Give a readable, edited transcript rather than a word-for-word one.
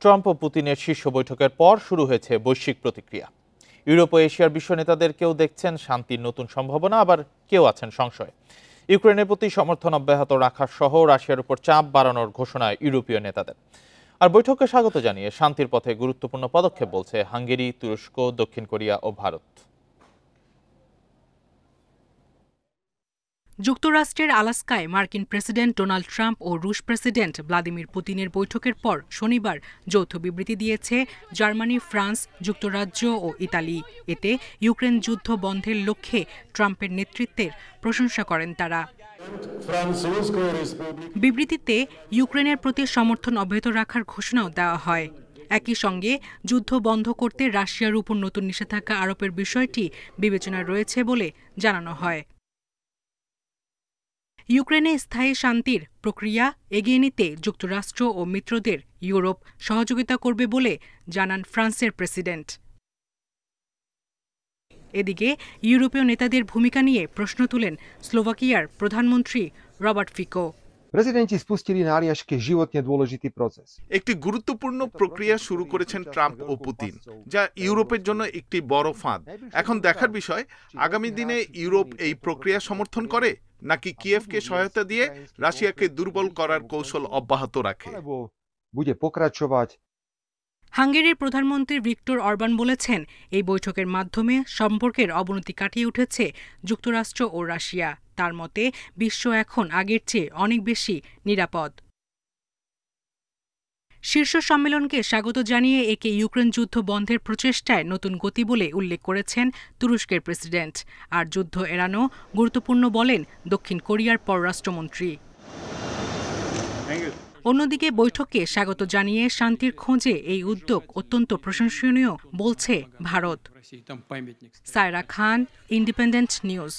Trump ও পুতিনের শীর্ষ বৈঠকের পর শুরু হয়েছে বৈশ্বিক প্রতিক্রিয়া। ইউরোপ ও এশিয়ার বিশ্ব নেতাদের কেউ দেখছেন শান্তির নতুন সম্ভাবনা, আবার কেউ আছেন সংশয়। ইউক্রেনের প্রতি সমর্থন অব্যাহত রাখা সহ রাশিয়ার উপর চাপ বাড়ানোর ঘোষণা ইউরোপীয় নেতাদের। আর বৈঠককে স্বাগত জানিয়ে শান্তির পথে গুরুত্বপূর্ণ পদক্ষেপ বলছে হাঙ্গেরি, তুরস্ক, দক্ষিণ কোরিয়া ও ভারত। যুক্তরাষ্ট্রের আলাস্কায় মার্কিন প্রেসিডেন্ট ডোনাল্ড ট্রাম্প ও রুশ প্রেসিডেন্ট ভ্লাদিমির পুতিনের বৈঠকের পর শনিবার যৌথ বিবৃতি দিয়েছে জার্মানি, ফ্রান্স, যুক্তরাজ্য ও ইতালি। এতে ইউক্রেন যুদ্ধ বন্ধের লক্ষ্যে ট্রাম্পের নেতৃত্বের প্রশংসা করেন তারা। বিবৃতিতে ইউক্রেনের প্রতি সমর্থন অব্যাহত রাখার ঘোষণাও দেওয়া হয়। একই সঙ্গে যুদ্ধ বন্ধ করতে রাশিয়ার উপর নতুন নিষেধাজ্ঞা আরোপের বিষয়টি বিবেচনায় রয়েছে বলে জানানো হয়। ইউক্রেনে স্থায়ী শান্তির প্রক্রিয়া এগিয়ে নিতে যুক্তরাষ্ট্র ও মিত্রদের ইউরোপ সহযোগিতা করবে বলে জানান ফ্রান্সের প্রেসিডেন্ট। এদিকে ইউরোপীয় নেতাদের ভূমিকা নিয়ে প্রশ্ন তুলেন স্লোভাকিয়ার প্রধানমন্ত্রী রবার্ট ফিকো। একটি গুরুত্বপূর্ণ প্রক্রিয়া শুরু করেছেন ট্রাম্প ও পুতিন, যা ইউরোপের জন্য একটি বড় ফাঁদ। এখন দেখার বিষয়, আগামী দিনে ইউরোপ এই প্রক্রিয়া সমর্থন করে নাকি কিয়েভকে সহায়তা দিয়ে রাশিয়াকে দুর্বল করার কৌশল অব্যাহত রাখে। হাঙ্গেরির প্রধানমন্ত্রী ভিক্টর অরবান বলেছেন, এই বৈঠকের মাধ্যমে সম্পর্কের অবনতি কাটিয়ে উঠেছে যুক্তরাষ্ট্র ও রাশিয়া। তার মতে বিশ্ব এখন আগের চেয়ে অনেক বেশি নিরাপদ। শীর্ষ সম্মেলনকে স্বাগত জানিয়ে একে ইউক্রেন যুদ্ধ বন্ধের প্রচেষ্টায় নতুন গতি বলে উল্লেখ করেছেন তুরস্কের প্রেসিডেন্ট। আর যুদ্ধ এড়ানো গুরুত্বপূর্ণ বলেন দক্ষিণ কোরিয়ার পররাষ্ট্রমন্ত্রী। অন্যদিকে বৈঠককে স্বাগত জানিয়ে শান্তির খোঁজে এই উদ্যোগ অত্যন্ত প্রশংসনীয় বলছে ভারত। সায়রা খান, ইন্ডিপেন্ডেন্ট নিউজ।